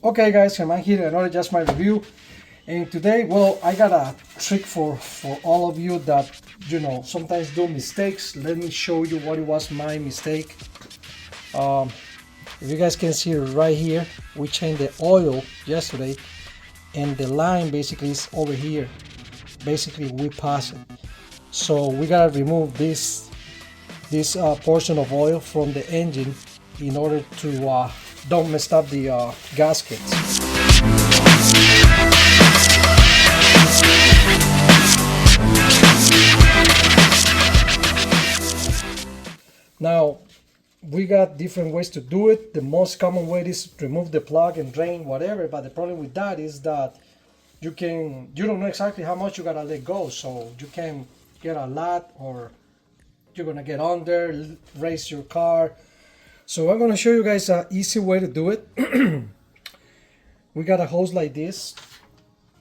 Okay guys, I'm here another Just My Review, and today, well, I got a trick for all of you that, you know, sometimes do mistakes. Let me show you what it was my mistake. If you guys can see right here, we changed the oil yesterday, and the line basically is over here. Basically, we pass it, so we gotta remove this portion of oil from the engine in order to don't mess up the gaskets. Now, we got different ways to do it. The most common way is to remove the plug and drain whatever, but the problem with that is that you don't know exactly how much you gotta let go, so you can get a lot, or you're gonna get under, race your car. So I'm gonna show you guys an easy way to do it. We got a hose like this,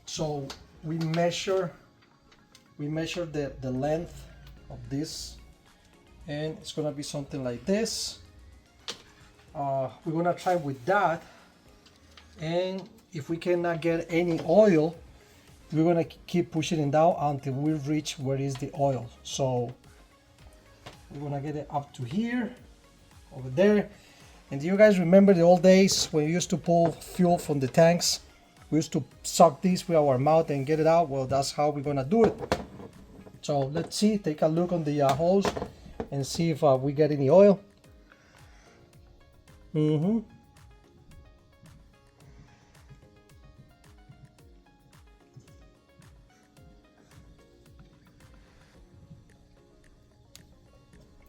so we measure the length of this, and it's gonna be something like this. We're gonna try with that, and if we cannot get any oil, we're gonna keep pushing it down until we reach where is the oil. So we're gonna get it up to here, over there. And do you guys remember the old days when we used to pull fuel from the tanks? We used to suck this with our mouth and get it out. Well, that's how we're gonna do it. So let's see, take a look on the hose and see if we get any oil.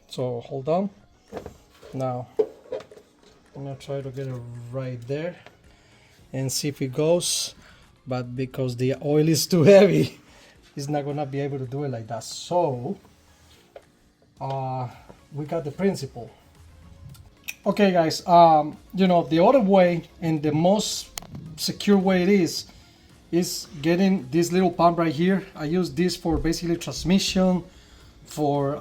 So hold on. Now I'm gonna try to get it right there and see if it goes, but because the oil is too heavy, it's not gonna be able to do it like that. So we got the principle. Okay guys, you know, the other way and the most secure way it is getting this little pump right here. I use this for basically transmission, for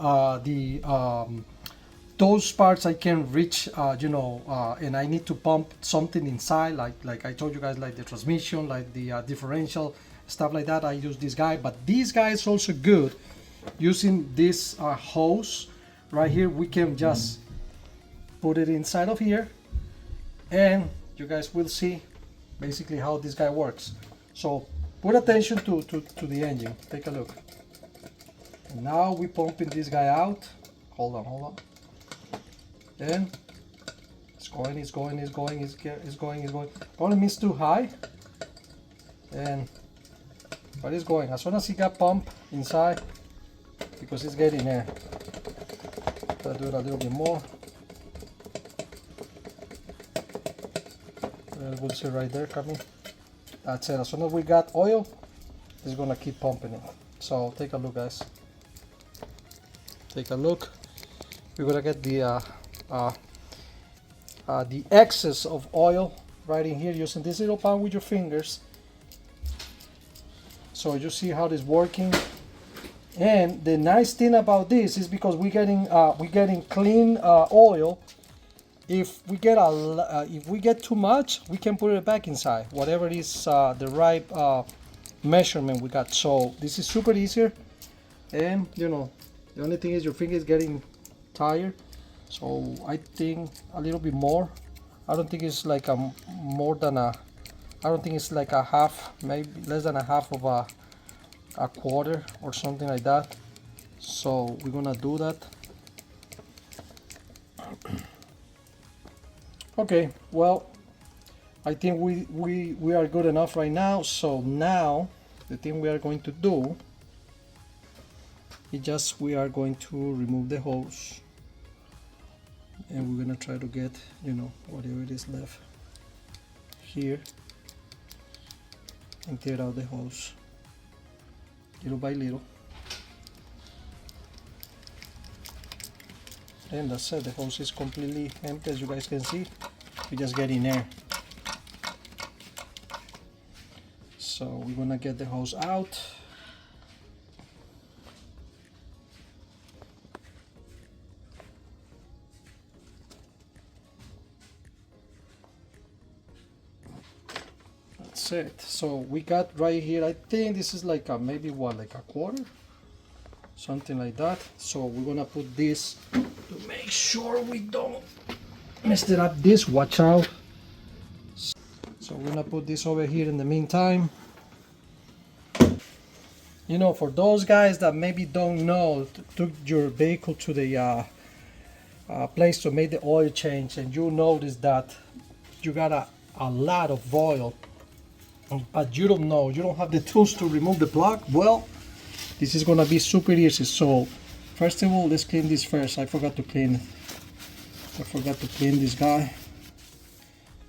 those parts I can reach, you know, and I need to pump something inside, like I told you guys, like the transmission, like the differential, stuff like that. I use this guy, but this guy is also good. Using this hose right here, we can just put it inside of here, and you guys will see basically how this guy works. So put attention to the engine. Take a look. And now we pumping this guy out. Hold on. Then it's going. Only means too high, but it's going. As soon as it got pumped inside, because it's getting air. I'll do it a little bit more. We'll see right there coming. That's it. As soon as we got oil, it's gonna keep pumping it. So take a look, guys. Take a look. We're gonna get the excess of oil right in here using this little pump with your fingers. So you see how this is working. And the nice thing about this is because we're getting clean oil. If we get too much, we can put it back inside, whatever is the right measurement we got. So this is super easier, and you know, the only thing is your finger is getting tired. So I think a little bit more. I don't think it's like I don't think it's like a half, maybe less than a half of a quarter or something like that. So we're gonna do that. Okay, well, I think we are good enough right now. So now the thing we are going to do is we are going to remove the hose, and we're gonna try to get, you know, whatever it is left here, and tear out the hose little by little. And that's it. The hose is completely empty, as you guys can see. We just get in air. So we're gonna get the hose out. that's it. So we got right here, I think this is like a, maybe what, like a quarter, something like that. So we're gonna put this to make sure we don't mess it up. This, watch out. So we're gonna put this over here in the meantime. You know, for those guys that maybe don't know, took your vehicle to the place to make the oil change, and you notice that you got a lot of oil, but you don't know, you don't have the tools to remove the plug. Well, this is gonna be super easy. So first of all, let's clean this first. I forgot to clean this guy.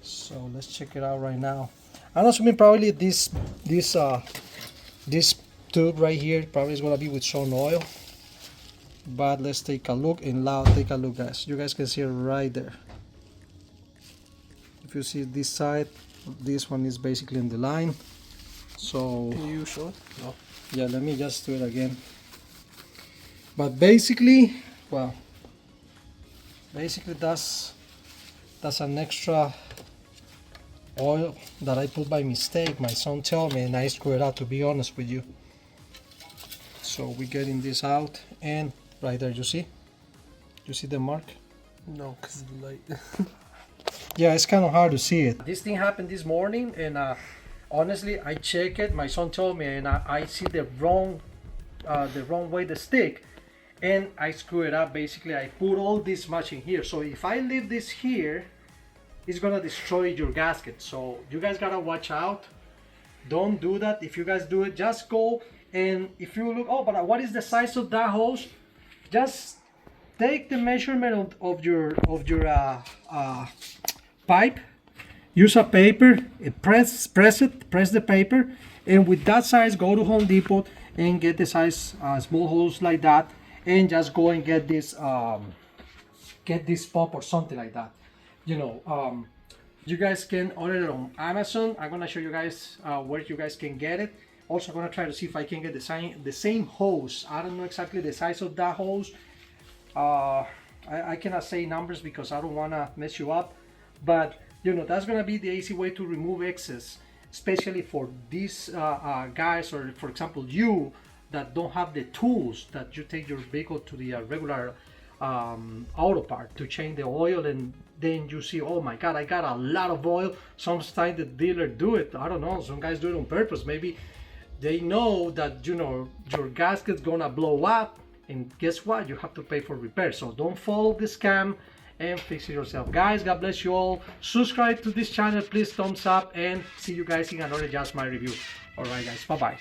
So let's check it out right now. I'm assuming probably this tube right here probably is gonna be with some oil, but let's take a look. And loud, take a look, guys. You guys can see it right there. If you see this side, this one is basically in the line. So can you show it? No. Yeah, let me just do it again. But basically, well, basically that's an extra oil that I put by mistake. My son told me and I screwed it out, to be honest with you. So we're getting this out, and right there, you see the mark? No, because of the light. Yeah, it's kind of hard to see it. This thing happened this morning, and honestly, I checked it. My son told me, and I see the wrong way the stick, and I screw it up. Basically, I put all this much in here. So if I leave this here, it's gonna destroy your gasket. So you guys gotta watch out. Don't do that. If you guys do it, just go, and if you look, oh, but what is the size of that hose? Just take the measurement of your pipe. Use a paper, press the paper, and with that size, go to Home Depot and get the size small hose like that, and just go and get this pump or something like that. You know, you guys can order it on Amazon. I'm gonna show you guys where you guys can get it. Also, I'm gonna try to see if I can get the same hose. I don't know exactly the size of that hose. I cannot say numbers because I don't wanna mess you up, but you know, that's gonna be the easy way to remove excess, especially for these guys, or for example you that don't have the tools, that you take your vehicle to the regular auto part to change the oil, and then you see, oh my god, I got a lot of oil. Sometimes the dealer do it, I don't know, some guys do it on purpose. Maybe they know that, you know, your gasket's gonna blow up, and guess what, you have to pay for repair. So don't follow the scam and fix it yourself. Guys, God bless you all. Subscribe to this channel, please, thumbs up, and see you guys in another Just My Review. All right, guys, bye bye.